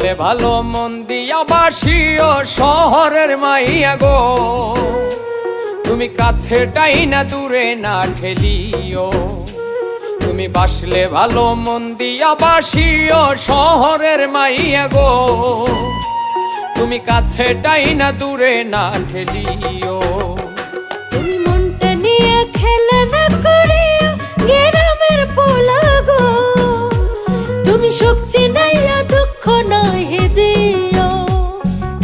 বাসলে ভালো মন দিয়া বাসিও শহরের মাইয়া গো, তুমি কাছেটাই না দূরে না ঠেলিও। তুমি বাসলে ভালো মন দিয়া বাসিও শহরের মাইয়া গো, তুমি কাছেটাই না দূরে না ঠেলিও। তুমি মনটা নিয়ে খেলা না করিও গ্রামের পোলা গো, তুমি সুখ চিনাইয়া দুঃখ নহে দিও।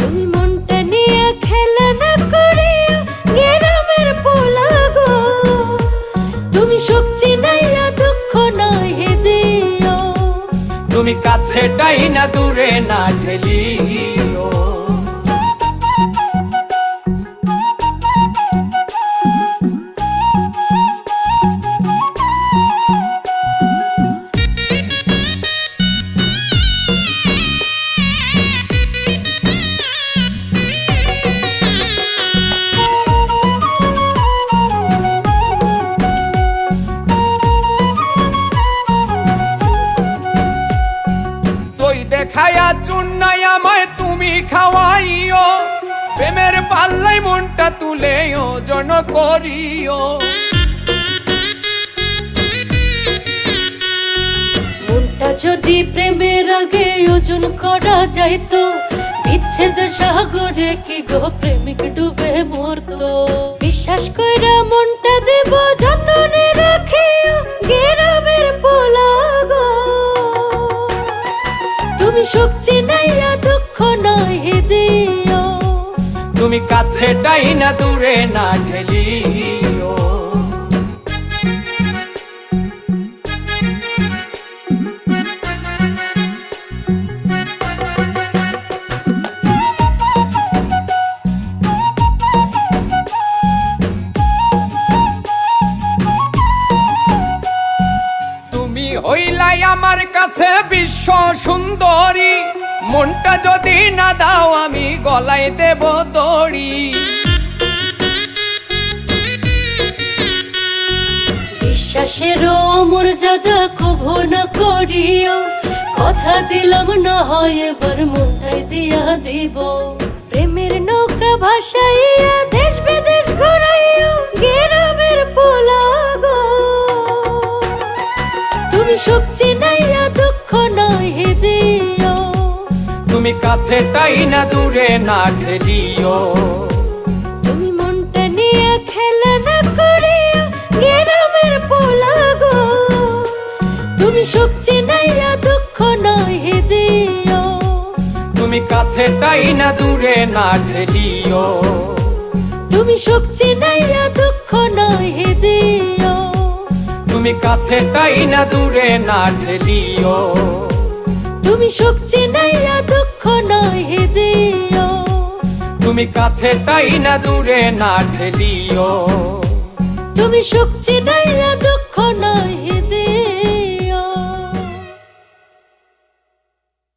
তুমি মনটা নিয়ে খেলা না করিও গ্রামের পোলা গো, তুমি সুখ চিনাইয়া দুঃখ নহে দিও। তুমি কাছেটাই না দূরে না ঠেলিও। দেখায়া চুন্নাই আমায় তুমি খাওয়াইও, প্রেমের পাল্লাই মনটা তুলে ওজন করিও। মনটা যদি প্রেমের আগে ওজন করা যাইতো, বিচ্ছেদ সাগরে কি গো প্রেমিক ডুবে মরতো। বিশ্বাস কইরা মনটা দেব যতনে রাখিও গ্রামের পোলা গো, তুমি সুখ চিনাইয়া দুঃখ নহে দিও। তুমি কাছেটাই না দূরে না ঠেলিও। তুমি হইলাই আমার কাছে বিশ্ব সুন্দরী, মনটা যদি না দাও আমি গলায় দেব দড়ি। বিশ্বাসের মর্যাদা কভু না করিও, কথা দিলাম না হয় এবার মনটাই দিয়া দিব। প্রেমের নৌকা ভাসাইয়া দেশ বিদেশ ঘুরাইও গ্রামের পোলা গো, তুমি সুখ চিনাইয়া দুঃখ নহে দিও। তুমি কাছেটাই না দূরে না ঠেলিও। তুমি মনটা নিয়ে খেলা না করিও গ্রামের পোলা গো, তুমি সুখ চিনাইয়া দুঃখ নহে দিও। তুমি কাছেটাই না দূরে না ঠেলিও। তুমি সুখ চিনাইয়া দুঃখ নহে দিও। তুমি কাছেটাই না দূরে না ঠেলিও। তুমি সুখ চিনাইয়া দুঃখ নহে দিও। তুমি কাছেটাই না দূরে না ঠেলিও। তুমি সুখ চিনাইয়া দুঃখ